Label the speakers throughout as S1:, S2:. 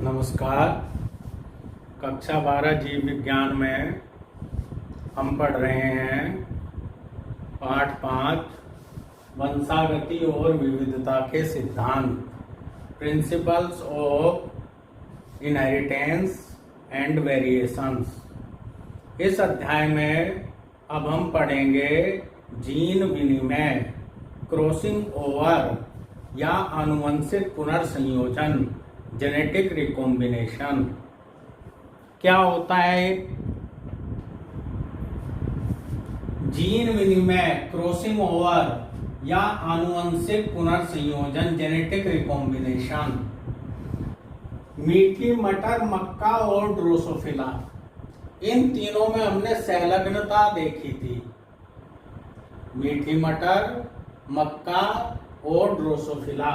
S1: नमस्कार। कक्षा 12 जीव विज्ञान में हम पढ़ रहे हैं पाठ 5 वंशागति और विविधता के सिद्धांत, principles of inheritance and variations. इस अध्याय में अब हम पढ़ेंगे जीन विनिमय, क्रॉसिंग ओवर या आनुवंशिक पुनर्संयोजन, जेनेटिक रिकॉम्बिनेशन। क्या होता है जीन विनिमय, क्रॉसिंग ओवर या आनुवंशिक पुनर्संयोजन, जेनेटिक रिकॉम्बिनेशन? मीठी मटर, मक्का और ड्रोसोफिला, इन तीनों में हमने संलग्नता देखी थी। मीठी मटर, मक्का और ड्रोसोफिला,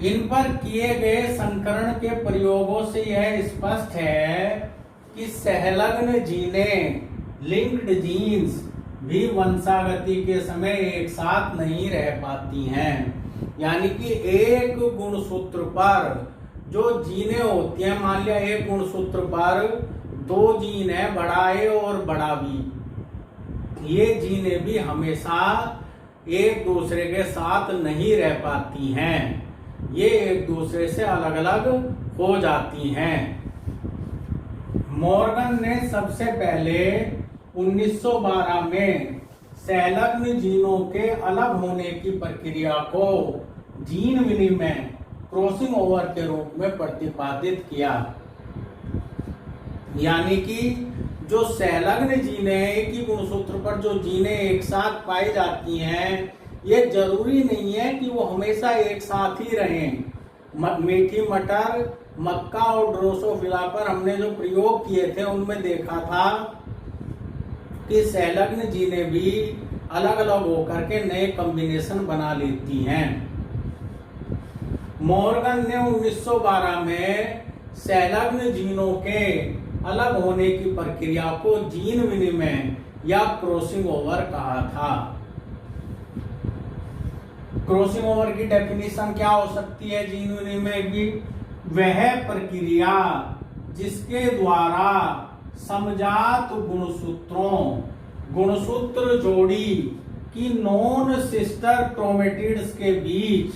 S1: इन पर किए गए संकरण के प्रयोगों से यह स्पष्ट है कि संलग्न जीनें, लिंक्ड जीन्स भी वंशागति के समय एक साथ नहीं रह पाती हैं। यानी कि एक गुणसूत्र पर जो जीनें होती हैं, मान लिया एक गुणसूत्र पर दो जीन है, बड़ा ए और बड़ा बी, ये जीनें भी हमेशा एक दूसरे के साथ नहीं रह पाती हैं, ये एक दूसरे से अलग अलग हो जाती हैं। मॉर्गन ने सबसे पहले 1912 में संलग्न जीनों के अलग होने की प्रक्रिया को जीन विनिमय, क्रॉसिंग ओवर के रूप में प्रतिपादित किया। यानी कि जो संलग्न जीनें, एक ही गुणसूत्र पर जो जीनें एक साथ पाई जाती हैं, ये जरूरी नहीं है कि वो हमेशा एक साथ ही रहें। मीठी मटर, मक्का और ड्रोसोफिला पर हमने जो प्रयोग किए थे उनमें देखा था कि संलग्न जीनें भी अलग अलग होकर के नए कॉम्बिनेशन बना लेती हैं। मॉर्गन ने 1912 में संलग्न जीनों के अलग होने की प्रक्रिया को जीन विनिमय या क्रॉसिंग ओवर कहा था। क्रॉसिंग ओवर की डेफिनेशन क्या हो सकती है जीन विनिमय की? वह प्रक्रिया जिसके द्वारा समजात गुणसूत्र जोड़ी की नॉन सिस्टर क्रोमेटिड्स के बीच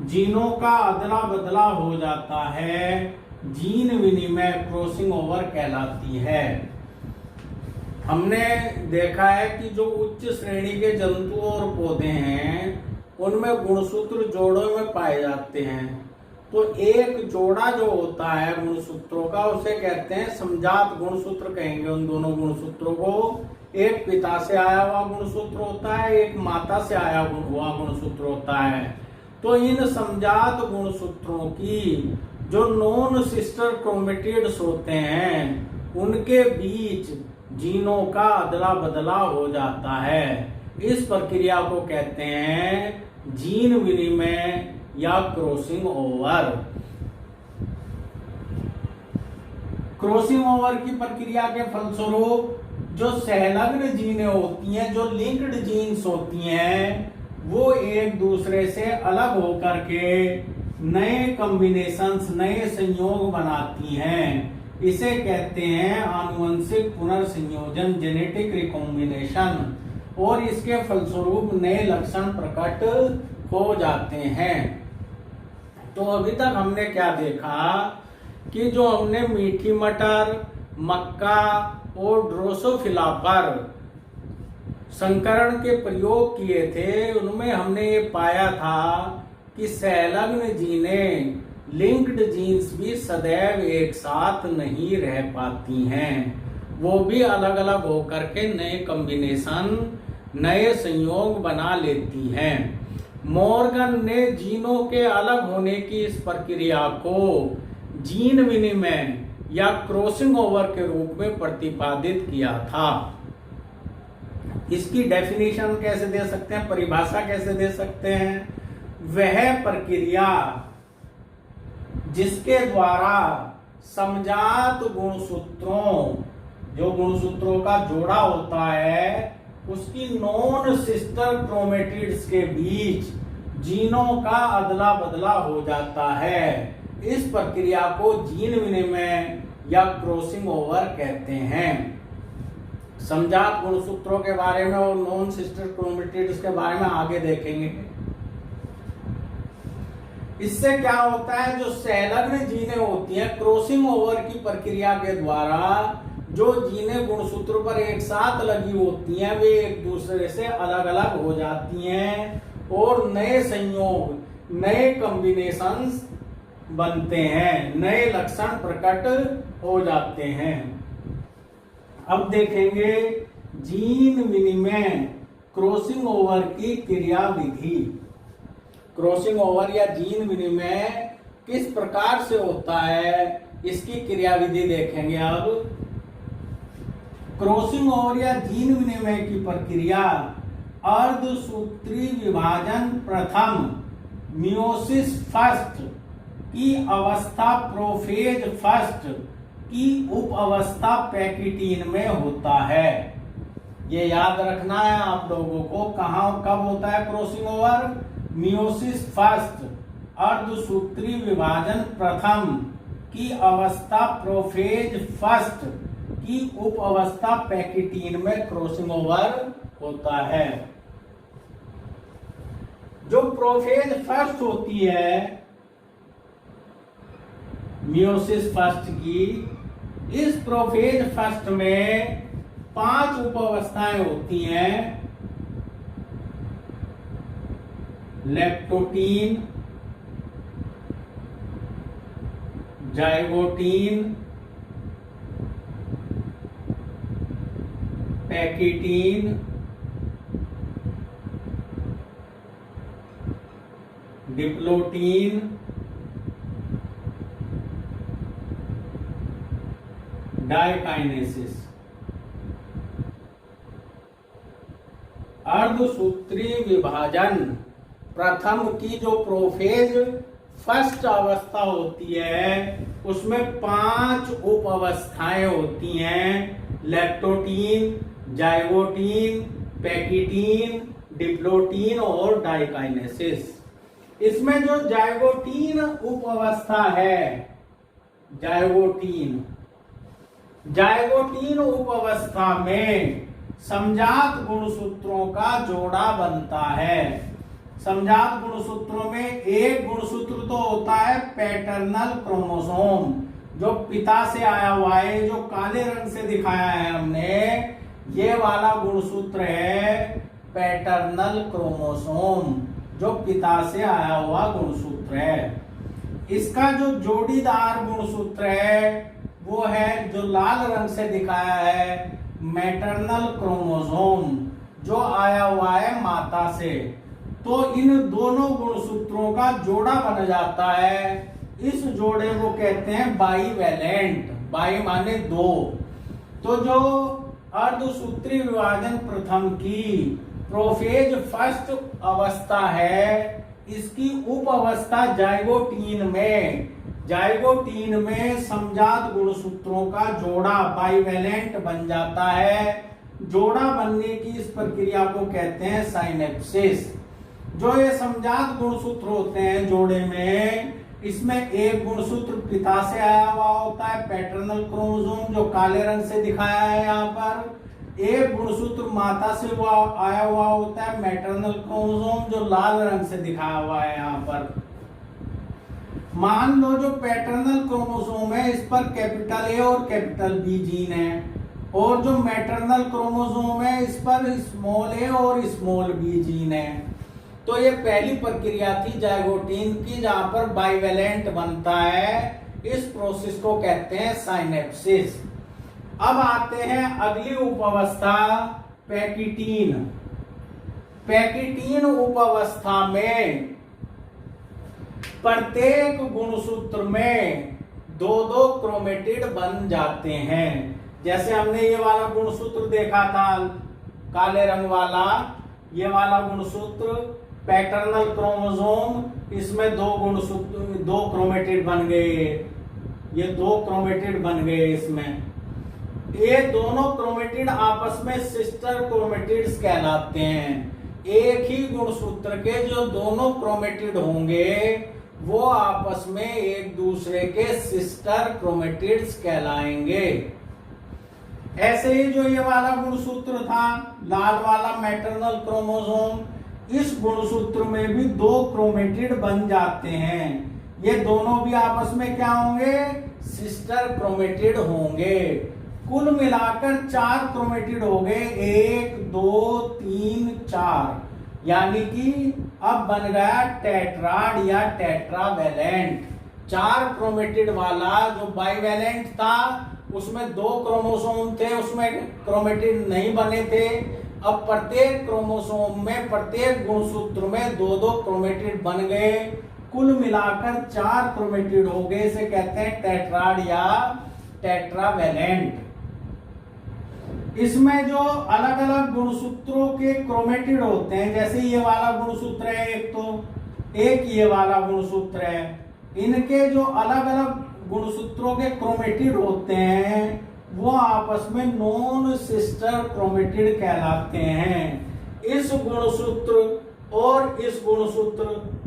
S1: जीनों का अदला बदला हो जाता है, जीन विनिमय, क्रॉसिंग ओवर कहलाती है। हमने देखा है कि जो उच्च श्रेणी के जंतु और पौधे हैं उनमें गुणसूत्र जोड़ों में पाए जाते हैं। तो एक जोड़ा जो होता है गुणसूत्रों का, उसे कहते हैं समजात गुणसूत्र कहेंगे। उन दोनों गुणसूत्रों को, एक पिता से आया हुआ गुणसूत्र होता है, एक माता से आया हुआ गुणसूत्र होता है। तो इन समजात गुणसूत्रों की जो नॉन सिस्टर क्रोमेटिड्स होते हैं उनके बीच जीनों का अदला बदला हो जाता है। इस प्रक्रिया को कहते हैं जीन विनिमय या क्रॉसिंग ओवर। क्रॉसिंग ओवर की प्रक्रिया के फलस्वरूप जो संलग्न जीनें होती हैं, जो लिंक्ड जीन्स होती हैं, वो एक दूसरे से अलग होकर के नए कॉम्बिनेशंस, नए संयोग बनाती हैं। इसे कहते हैं आनुवंशिक पुनर्संयोजन, जेनेटिक रिकॉम्बिनेशन, और इसके फलस्वरूप नए लक्षण प्रकट हो जाते हैं। तो अभी तक हमने क्या देखा कि जो हमने मीठी मटर, मक्का और ड्रोसोफिला पर संकरण के प्रयोग किए थे, उनमें हमने ये पाया था कि संलग्न जीनें, लिंक्ड जीन्स भी सदैव एक साथ नहीं रह पाती हैं, वो भी अलग अलग होकर के नए कॉम्बिनेशन, नए संयोग बना लेती हैं। मॉर्गन ने जीनों के अलग होने की इस प्रक्रिया को जीन विनिमय या क्रॉसिंग ओवर के रूप में प्रतिपादित किया था। इसकी डेफिनेशन कैसे दे सकते हैं, परिभाषा कैसे दे सकते हैं? वह प्रक्रिया जिसके द्वारा समजात गुणसूत्रों, जो गुणसूत्रों का जोड़ा होता है, उसकी नॉन सिस्टर क्रोमेटिड्स के बीच जीनों का अदला बदला हो जाता है। इस प्रक्रिया को जीन विनिमय या क्रॉसिंग ओवर कहते हैं। समजात गुणसूत्रों के बारे में और नॉन सिस्टर क्रोमेटिड्स के बारे में आगे देखेंगे। इससे क्या होता है, जो संलग्न जीनें होती हैं क्रॉसिंग ओवर की प्रक्रिया के द्वारा जो जीनें गुणसूत्र पर एक साथ लगी होती हैं वे एक दूसरे से अलग अलग हो जाती हैं और नए संयोग, नए कॉम्बिनेशंस बनते हैं, नए लक्षण प्रकट हो जाते हैं। अब देखेंगे जीन विनिमय क्रॉसिंग ओवर की क्रियाविधि। क्रॉसिंग ओवर या जीन विनिमय किस प्रकार से होता है, इसकी क्रियाविधि देखेंगे। अब क्रॉसिंग ओवर या जीन विनिमय की प्रक्रिया अर्धसूत्री विभाजन प्रथम मियोसिस फर्स्ट की अवस्था प्रोफेज फर्स्ट की उप अवस्था पैकिटीन में होता है। ये याद रखना है आप लोगों को, कहां कब होता है क्रॉसिंग ओवर, मियोसिस फर्स्ट अर्धसूत्री विभाजन प्रथम की अवस्था प्रोफेज फर्स्ट की उप अवस्था पैकिटीन में क्रॉसिंग ओवर होता है। जो प्रोफेज फर्स्ट होती है मियोसिस फर्स्ट की, इस प्रोफेज फर्स्ट में 5 उप अवस्थाएं होती हैं। Leptotene, zygotene, pachytene, diplotene, diakinesis. अर्धसूत्री विभाजन प्रथम की जो प्रोफेज फर्स्ट अवस्था होती है उसमें 5 उप अवस्थाएं होती हैं। लेप्टोटीन, जाइगोटीन, पैकिटीन, डिप्लोटीन और डाइकाइनेसिस। इसमें जो जाइगोटीन उप अवस्था है, जाइगोटीन उप अवस्था में समजात गुणसूत्रों का जोड़ा बनता है। समजात गुणसूत्रों में एक गुणसूत्र तो होता है पैटर्नल क्रोमोसोम, जो पिता से आया हुआ है, जो काले रंग से दिखाया है हमने, ये वाला गुणसूत्र है पैटर्नल क्रोमोसोम, जो पिता से आया हुआ गुणसूत्र है। इसका जो जोड़ीदार गुणसूत्र है वो है जो लाल रंग से दिखाया है मैटरनल क्रोमोसोम, जो आया हुआ है माता से। तो इन दोनों गुणसूत्रों का जोड़ा बन जाता है। इस जोड़े को कहते हैं बाईवैलेंट। बाई माने 2। तो जो अर्धसूत्री विभाजन प्रथम की प्रोफेज फर्स्ट अवस्था है, इसकी उप अवस्था जाइगोटीन में समजात गुणसूत्रों का जोड़ा बाईवैलेंट बन जाता है। जोड़ा बनने की इस प्रक्रिया को कहते हैं साइनेप्सिस। जो ये समजात गुणसूत्र होते हैं जोड़े में, इसमें एक गुणसूत्र पिता से आया हुआ होता है पैटर्नल क्रोमोसोम, जो काले रंग से दिखाया है यहाँ पर। एक गुणसूत्र माता से आया हुआ होता है मैटरनल क्रोमोसोम, जो लाल रंग से दिखाया हुआ है यहाँ पर। मान लो जो पैटर्नल क्रोमोसोम है इस पर कैपिटल ए और कैपिटल बी जीन है, और जो मैटरनल क्रोमोसोम है इस पर स्मॉल ए और स्मॉल बी जीन है। तो ये पहली प्रक्रिया थी जाइगोटीन की, जहां पर बाईवैलेंट बनता है। इस प्रोसेस को कहते हैं साइनेप्सिस। अब आते हैं अगली उप अवस्था पैकिटीन। पैकिटीन उप अवस्था में प्रत्येक गुणसूत्र में 2-2 क्रोमेटिड बन जाते हैं। जैसे हमने ये वाला गुणसूत्र देखा था काले रंग वाला, ये वाला गुणसूत्र पैटर्नल क्रोमोसोम, इसमें 2 क्रोमेटिड बन गए। ये 2 क्रोमेटिड बन गए इसमें। ये दोनों क्रोमेटिड आपस में सिस्टर क्रोमेटिड्स कहलाते हैं। एक ही गुणसूत्र के जो दोनों क्रोमेटिड होंगे वो आपस में एक दूसरे के सिस्टर क्रोमेटिड्स कहलाएंगे। ऐसे ही जो ये वाला गुणसूत्र था, लाल वाला मैटरनल क्रोमोसोम, इस गुणसूत्र में भी 2 क्रोमेटिड बन जाते हैं। ये दोनों भी आपस में क्या होंगे? सिस्टर क्रोमेटिड होंगे। कुल मिलाकर 4 क्रोमेटिड हो गए, 1 2 3 4, यानी कि अब बन गया टेट्राड या टेट्रावैलेंट। 4 क्रोमेटिड वाला जो बाइवैलेंट था उसमें 2 क्रोमोसोम थे, उसमें क्रोमेटिड नहीं बने थे। अब प्रत्येक क्रोमोसोम में, प्रत्येक गुणसूत्र में 2-2 क्रोमेटिड बन गए। कुल मिलाकर 4 क्रोमेटिड हो गए, इसे कहते हैं टेट्राड या टेट्रावैलेंट। इसमें जो अलग अलग गुणसूत्रों के क्रोमेटिड होते हैं, जैसे ये वाला गुणसूत्र है एक ये वाला गुणसूत्र है, इनके जो अलग अलग गुणसूत्रों के क्रोमेटिड होते हैं वो आपस में नॉन सिस्टर क्रोमेटिड कहलाते हैं। इस गुणसूत्र और इस गुणसूत्र,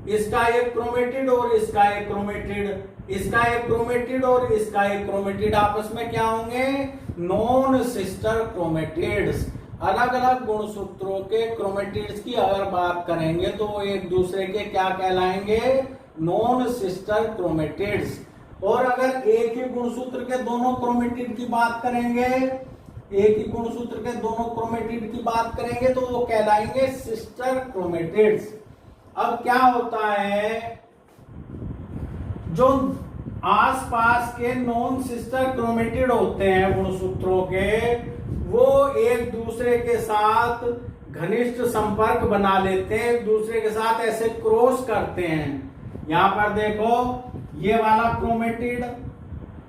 S1: इसका एक क्रोमेटिड और इसका एक क्रोमेटिड, इसका एक क्रोमेटिड और इसका एक क्रोमेटिड आपस में क्या होंगे? Non sister chromatids. अलग अलग गुणसूत्रों के क्रोमेटिड्स की अगर बात करेंगे तो वो एक दूसरे के क्या कहलाएंगे? Non sister chromatids. और अगर एक ही गुणसूत्र के दोनों क्रोमेटिड की बात करेंगे, एक ही गुणसूत्र के दोनों क्रोमेटिड की बात करेंगे तो वो कहलाएंगे सिस्टर क्रोमेटिड्स। अब क्या होता है, जो आसपास के नॉन सिस्टर क्रोमेटिड होते हैं गुणसूत्रों के, वो एक दूसरे के साथ घनिष्ठ संपर्क बना लेते हैं, एक दूसरे के साथ ऐसे क्रॉस करते हैं। यहां पर देखो, ये वाला क्रोमेटिड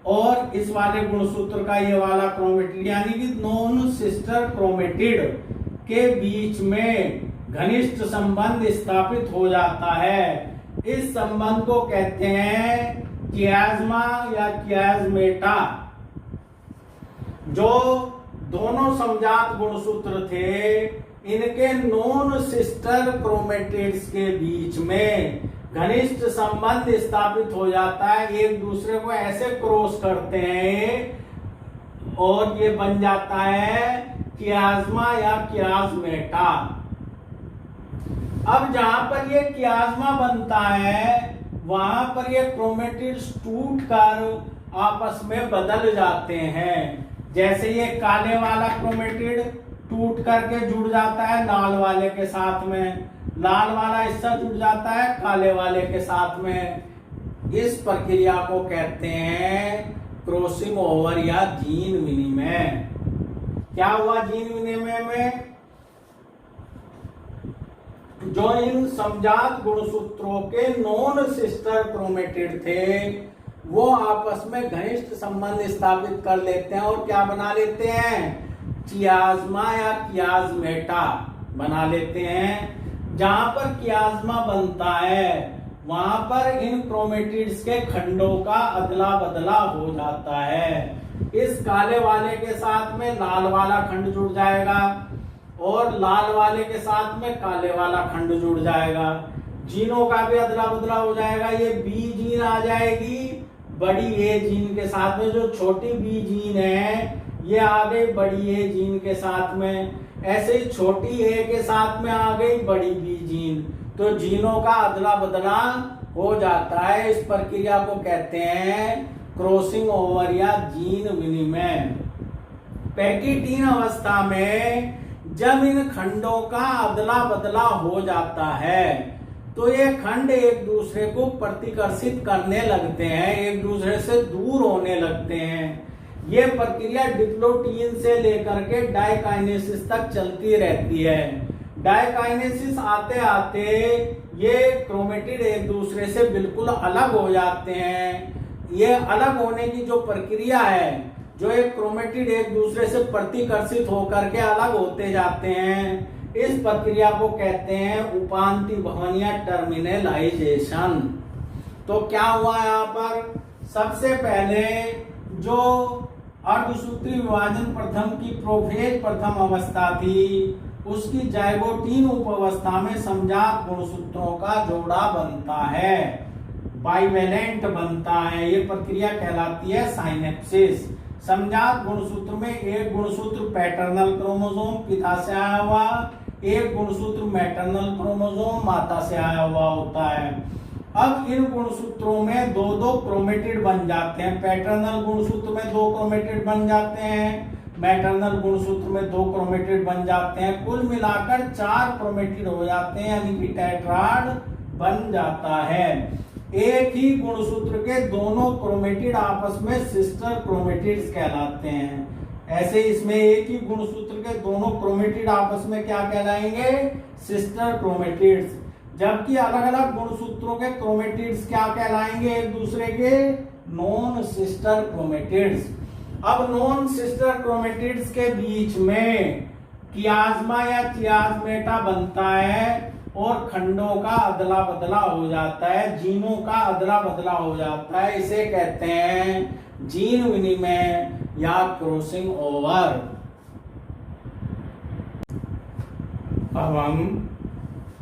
S1: और इस वाले गुणसूत्र का ये वाला क्रोमेटिड, यानी कि नॉन सिस्टर क्रोमेटिड के बीच में घनिष्ठ संबंध स्थापित हो जाता है। इस संबंध को कहते हैं कियाज्मा या कियाज्मेटा। जो दोनों समजात गुणसूत्र थे, इनके नॉन सिस्टर क्रोमेटिड्स के बीच में घनिष्ठ संबंध स्थापित हो जाता है, एक दूसरे को ऐसे क्रॉस करते हैं और ये बन जाता है कियाज्मा या कियाज्मेटा। अब जहां पर ये कियाज्मा बनता है, वहां पर ये क्रोमेटिड्स टूटकर आपस में बदल जाते हैं। जैसे ये काले वाला क्रोमेटिड टूट करके जुड़ जाता है लाल वाले के साथ में, लाल वाला हिस्सा जुड़ जाता है काले वाले के साथ में। इस प्रक्रिया को कहते हैं क्रॉसिंग ओवर या जीन विनिमय। क्या हुआ जीन विनिमय में? जो इन समजात गुणसूत्रों के नॉन सिस्टर क्रोमेटिड थे, वो आपस में घनिष्ठ संबंध स्थापित कर लेते हैं और क्या बना लेते हैं? कियाज्मा या कियाज्मेटा बना लेते हैं। जहां पर कियाज्मा बनता है वहां पर इन क्रोमेटिड्स के खंडों का अदला बदला हो जाता है। इस काले वाले के साथ में लाल वाला खंड जुड़ जाएगा और लाल वाले के साथ में काले वाला खंड जुड़ जाएगा। जीनों का भी अदला बदला हो जाएगा। ये बी जीन आ जाएगी बड़ी ए जीन के साथ में, जो छोटी बी जीन है ये आ गई बड़ी ए जीन के साथ में। ऐसे ही छोटी ए के साथ में आ गई बड़ी बी जीन। तो जीनों का अदला बदला हो जाता है। इस प्रक्रिया को कहते हैं क्रॉसिंग ओवर या जीन विनिमय। पैकिटीन अवस्था में जब इन खंडों का अदला बदला हो जाता है तो ये खंड एक दूसरे को प्रतिकर्षित करने लगते हैं, एक दूसरे से दूर होने लगते हैं। ये प्रक्रिया डिप्लोटीन से लेकर के डाइकाइनेसिस तक चलती रहती है। डाइकाइनेसिस आते आते ये क्रोमेटिड एक दूसरे से बिल्कुल अलग हो जाते हैं। ये अलग होने की जो प्रक्रिया है, जो एक क्रोमेटिड एक दूसरे से प्रतिकर्षित होकर के अलग होते जाते हैं, इस प्रक्रिया को कहते हैं उपांति भवन या टर्मिनलाइजेशन। तो क्या हुआ यहाँ पर? सबसे पहले जो अर्धसूत्री विभाजन प्रथम की प्रोफेज प्रथम अवस्था थी, उसकी जाइगोटीन उप अवस्था में समजात गुणसूत्रों का जोड़ा बनता है। बाइवेलेंट बनता है। ये प्रक्रिया कहलाती है साइनेप्सिस। समजात गुणसूत्र में एक गुणसूत्र पैटर्नल क्रोमोसोम पिता से आया हुआ, एक गुणसूत्र मैटरनल क्रोमोसोम माता से आया हुआ होता है। अब इन गुणसूत्रों में दो दो क्रोमेटिड बन जाते हैं। पैटर्नल गुणसूत्र में दो क्रोमेटिड बन जाते हैं, मैटरनल गुणसूत्र में दो क्रोमेटिड बन जाते हैं। कुल मिलाकर 4 क्रोमेटिड हो जाते हैं, यानी कि टेट्राड बन जाता है। एक ही गुणसूत्र के दोनों क्रोमेटिड आपस में सिस्टर क्रोमेटिड्स कहलाते हैं। ऐसे इसमें एक ही गुणसूत्र के दोनों क्रोमेटिड आपस में क्या कहलाएंगे? Sister chromatids. जबकि अलग अलग गुणसूत्रों के क्रोमेटिड्स क्या कहलाएंगे? एक दूसरे के नॉन सिस्टर क्रोमेटिड्स। अब नॉन सिस्टर क्रोमेटिड्स के बीच में कियाज्मा या चियाज़्मेटा बनता है और खंडों का अदला बदला हो जाता है, जीनों का अदला बदला हो जाता है। इसे कहते हैं जीन विनिमय या क्रॉसिंग ओवर। अब हम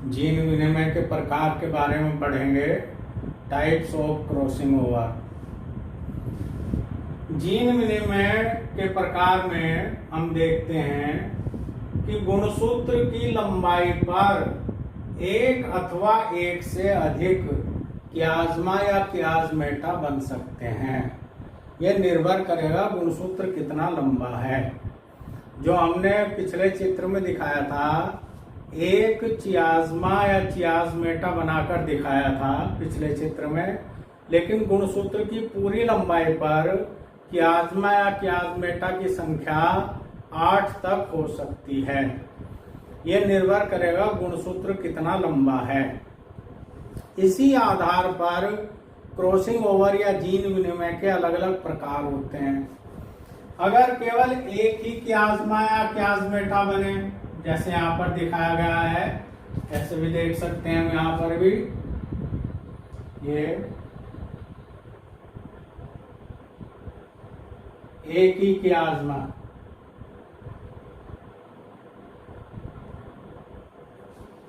S1: जीन विनिमय के प्रकार के बारे में पढ़ेंगे, types of crossing over. Gene विनिमय के प्रकार में हम देखते हैं कि गुणसूत्र की लंबाई पर एक अथवा एक से अधिक कियाज्मा या कियाज़्मेटा बन सकते हैं। यह निर्भर करेगा गुणसूत्र कितना लंबा है। जो हमने पिछले चित्र में दिखाया था, एक चियाज़्मा या चियाज़्मेटा बनाकर दिखाया था पिछले चित्र में, लेकिन गुणसूत्र की पूरी लंबाई पर कियाज्मा या कियाज़्मेटा की संख्या 8 तक हो सकती है। यह निर्भर करेगा गुणसूत्र कितना लंबा है। इसी आधार पर क्रॉसिंग ओवर या जीन विनिमय के अलग अलग प्रकार होते हैं। अगर केवल एक ही कियाज्मा या कियाज़्मेटा बने, जैसे यहाँ पर दिखाया गया है, ऐसे भी देख सकते हैं हम यहाँ पर भी, ये एक ही कियाज्मा,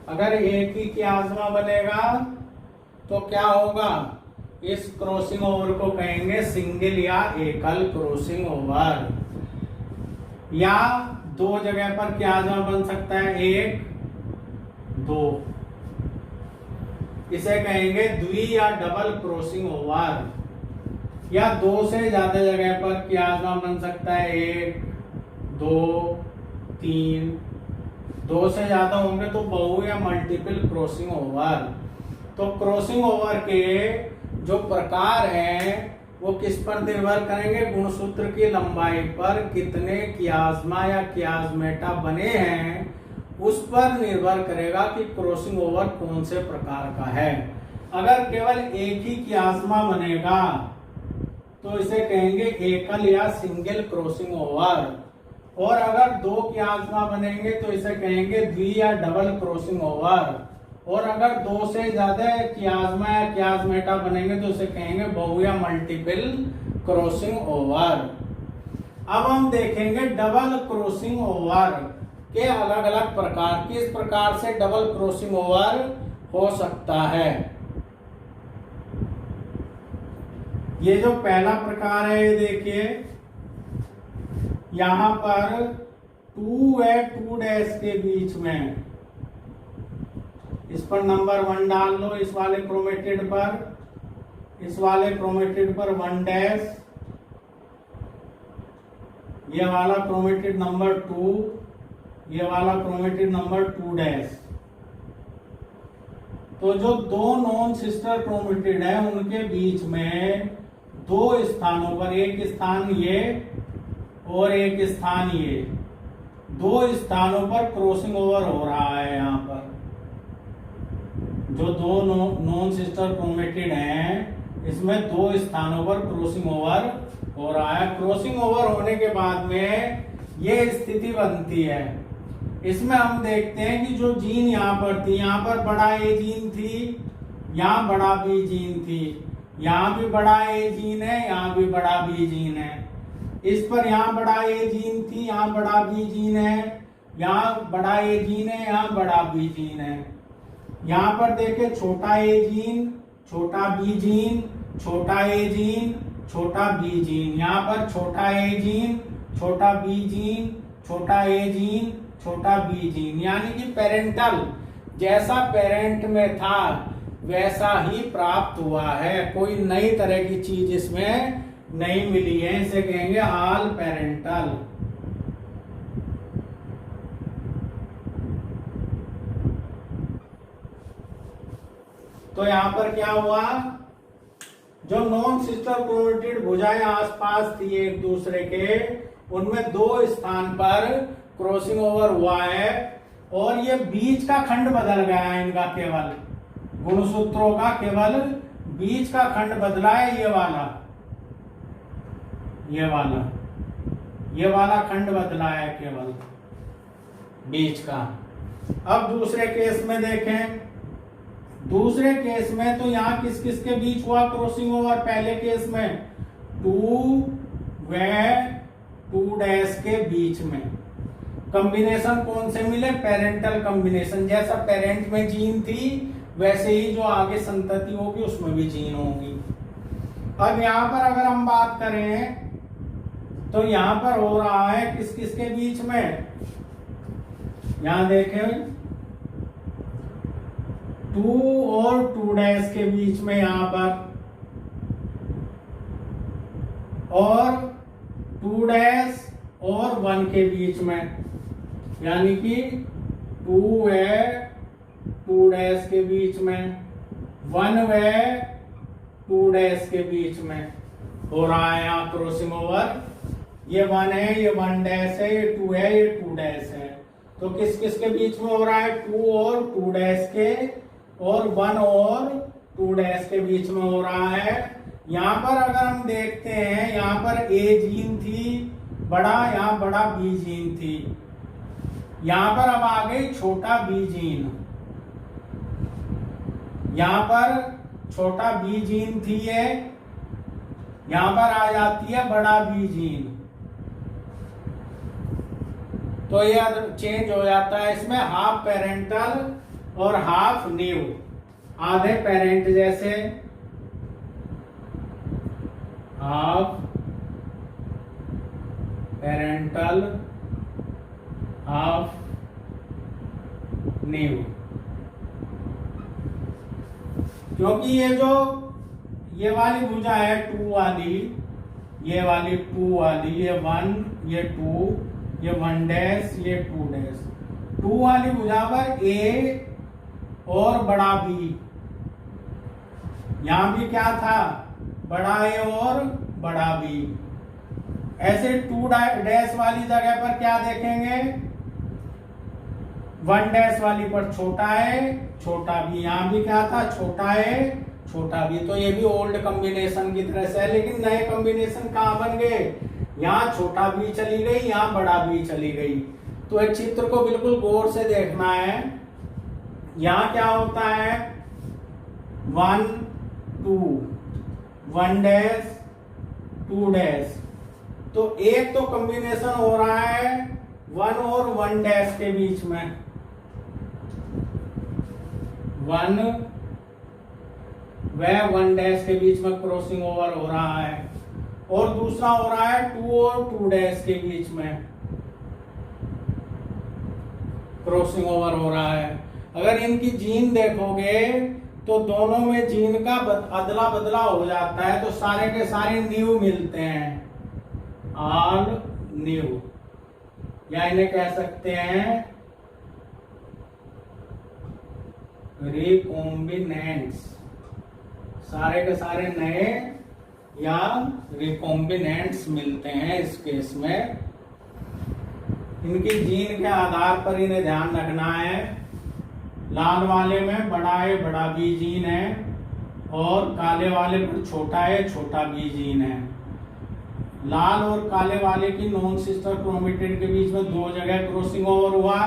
S1: अगर एक ही कियाज्मा बनेगा तो क्या होगा? इस क्रॉसिंग ओवर को कहेंगे सिंगल या एकल क्रॉसिंग ओवर। या दो जगह पर कियाज्मा बन सकता है, 1, 2, इसे कहेंगे द्वि या डबल क्रॉसिंग ओवर। या दो से ज्यादा जगह पर कियाज्मा बन सकता है, 1, 2, 3, 2 से ज्यादा होंगे तो बहु या मल्टीपल क्रॉसिंग ओवर। तो क्रॉसिंग ओवर के जो प्रकार हैं वो किस पर निर्भर करेंगे? गुणसूत्र की लंबाई पर कितने कियाज्मा या कियाज़्मेटा बने हैं उस पर निर्भर करेगा कि क्रॉसिंग ओवर कौन से प्रकार का है। अगर केवल एक ही कियाज्मा बनेगा तो इसे कहेंगे एकल या सिंगल क्रॉसिंग ओवर, और अगर 2 कियाज्मा बनेंगे तो इसे कहेंगे द्वि या डबल क्रॉसिंग ओवर, और अगर 2 से ज्यादा कियाज्मा या कियाज़्मेटा बनेंगे तो इसे कहेंगे बहु या मल्टीपल क्रॉसिंग ओवर। अब हम देखेंगे डबल क्रॉसिंग ओवर के अलग अलग प्रकार, किस प्रकार से डबल क्रॉसिंग ओवर हो सकता है। ये जो पहला प्रकार है, ये देखिए यहां पर 2 है 2 डैश के बीच में, इस पर नंबर 1 डाल लो, इस वाले क्रोमेटिड पर, इस वाले क्रोमेटिड पर 1 डैश, ये वाला क्रोमेटिड नंबर 2, ये वाला क्रोमेटिड नंबर 2 डैश। तो जो 2 नॉन सिस्टर क्रोमेटिड है उनके बीच में 2 स्थानों पर, एक स्थान ये और एक स्थान ये, 2 स्थानों पर क्रॉसिंग ओवर हो रहा है। यहाँ पर जो 2 नॉन सिस्टर क्रोमेटिड हैं इसमें 2 स्थानों पर क्रॉसिंग ओवर हो रहा है। क्रॉसिंग ओवर होने के बाद में ये स्थिति बनती है। इसमें हम देखते हैं कि जो जीन यहाँ पर थी, यहाँ पर बड़ा ए जीन थी, यहाँ बड़ा बी जीन थी, यहाँ भी बड़ा ए जीन है, यहाँ भी बड़ा बी जीन है। इस पर यहाँ बड़ा ए जीन थी, यहाँ बड़ा बी जीन है, यहाँ बड़ा ए जीन है, यहाँ बड़ा बी जीन है। यहाँ पर देखे छोटा ए जीन छोटा बी जीन, छोटा ए जीन, छोटा बी जीन। यहाँ पर छोटा ए जीन, छोटा बी जीन, छोटा ए जीन, छोटा बी जीन, यानी कि पेरेंटल जैसा पेरेंट में था वैसा ही प्राप्त हुआ है, कोई नई तरह की चीज इसमें नहीं मिली है। इसे कहेंगे ऑल पेरेंटल। तो यहां पर क्या हुआ, जो नॉन सिस्टर क्रोमेटिड भुजाएं आसपास थी एक दूसरे के, उनमें दो स्थान पर क्रॉसिंग ओवर हुआ है और ये बीच का खंड बदल गया है इनका, केवल गुणसूत्रों का केवल बीच का खंड बदला है। ये वाला ये वाला खंड बदला है केवल बीच का। अब दूसरे केस में देखें, दूसरे केस में तो यहां किस किस के बीच हुआ क्रॉसिंग ओवर, पहले केस में 2 व 2' के बीच में। कॉम्बिनेशन कौन से मिले, पेरेंटल कॉम्बिनेशन, जैसा पेरेंट में जीन थी वैसे ही जो आगे संतति होगी उसमें भी जीन होगी। अब यहां पर अगर हम बात करें तो यहां पर हो रहा है किस किस के बीच में, यहां देखें 2 और 2' के बीच में यहां पर, और 2' और 1 के बीच में, यानी कि 2 व 2' के बीच में, 1 व 2' के बीच में हो रहा है यहाँ क्रॉसिंग ओवर। ये 1 है, ये 1' है, ये 2 है, ये 2' है। तो किस किस के बीच में हो रहा है, 2 और 2' के, और 1 और 2' के बीच में हो रहा है। यहाँ पर अगर हम देखते हैं, यहाँ पर ए जीन थी बड़ा, यहाँ बड़ा बी जीन थी, यहाँ पर अब आ गई छोटा बी जीन, यहाँ पर छोटा बी जीन थी है, यहाँ पर आ जाती है बड़ा बी जीन। तो ये चेंज हो जाता है इसमें, हाफ पेरेंटल और हाफ न्यू, आधे पेरेंट जैसे, हाफ पेरेंटल हाफ न्यू। क्योंकि ये वाली भुजा है 2 वाली, ये वाली 2 वाली, ये 1, ये 2, ये 1', ये 2'। 2 वाली भुजा पर ए और बड़ा बी, यहां भी क्या था, बड़ा ए और बड़ा बी। ऐसे 2' वाली जगह पर क्या देखेंगे, 1' वाली पर छोटा है छोटा बी, यहां भी क्या था, छोटा है छोटा बी। तो ये भी ओल्ड कॉम्बिनेशन की तरह से है, लेकिन नए कॉम्बिनेशन कहां बन गए, यहाँ छोटा बी चली गई, यहाँ बड़ा बी चली गई। तो इस चित्र को बिल्कुल गौर से देखना है। यहाँ क्या होता है, 1 2 1' 2'। तो एक तो कॉम्बिनेशन हो रहा है 1 और 1' के बीच में, 1 व 1' के बीच में क्रॉसिंग ओवर हो रहा है, और दूसरा हो रहा है 2 और 2' के बीच में क्रॉसिंग ओवर हो रहा है। अगर इनकी जीन देखोगे तो दोनों में जीन का अदला बदला हो जाता है, तो सारे के सारे न्यू मिलते हैं, ऑल न्यू, या इन्हें कह सकते हैं रिकॉम्बिनेंट्स, सारे के सारे नए या रिकॉम्बिनेंट्स मिलते हैं इस केस में। इनकी जीन के आधार पर इन्हें ध्यान रखना है। लाल वाले में बड़ा ए बड़ा बी जीन है, और काले वाले पर छोटा ए छोटा बी जीन है। लाल और काले वाले की नॉन सिस्टर क्रोमेटिड के बीच में 2 जगह क्रॉसिंग ओवर हुआ,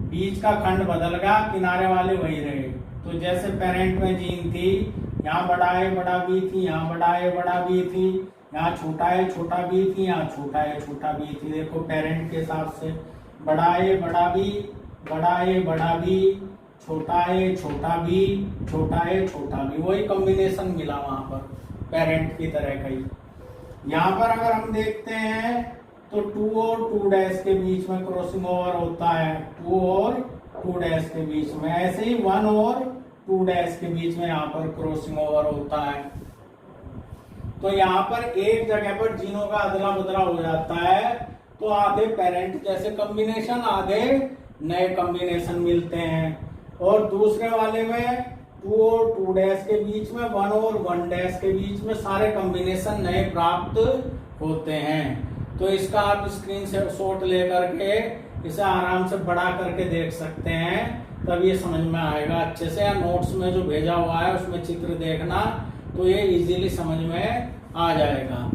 S1: बीच का खंड बदल गया, किनारे वाले वही रहे। तो जैसे पेरेंट में जीन थी, यहाँ बड़ा ए बड़ा बी थी, यहाँ बड़ा ए बड़ा बी थी, यहाँ छोटा ए छोटा बी थी, यहाँ छोटा ए छोटा बी थी। देखो पेरेंट के हिसाब से बड़ा ए बड़ा बी, बड़ा ए बड़ा बी, छोटा ए छोटा बी, छोटा ए छोटा बी, वही कॉम्बिनेशन मिला वहां पर पेरेंट की तरह का ही। यहाँ पर अगर हम देखते हैं तो 2 और 2 डैश के बीच में क्रॉसिंग ओवर होता है, 2 और 2 डैश के बीच में। ऐसे ही 1 और 2 डैश के बीच में यहाँ पर क्रॉसिंग ओवर होता है। तो यहाँ पर एक जगह पर जीनों का अदला बदला हो जाता है, तो आधे पेरेंट जैसे कॉम्बिनेशन, आधे नए कॉम्बिनेशन मिलते हैं। और दूसरे वाले में 2 और 2 डैश के बीच में, 1 और 1 डैश के बीच में सारे कॉम्बिनेशन नए प्राप्त होते हैं। तो इसका आप स्क्रीन से शॉट लेकर के इसे आराम से बड़ा करके देख सकते हैं, तब ये समझ में आएगा अच्छे से। या नोट्स में जो भेजा हुआ है उसमें चित्र देखना, तो ये इजीली समझ में आ जाएगा।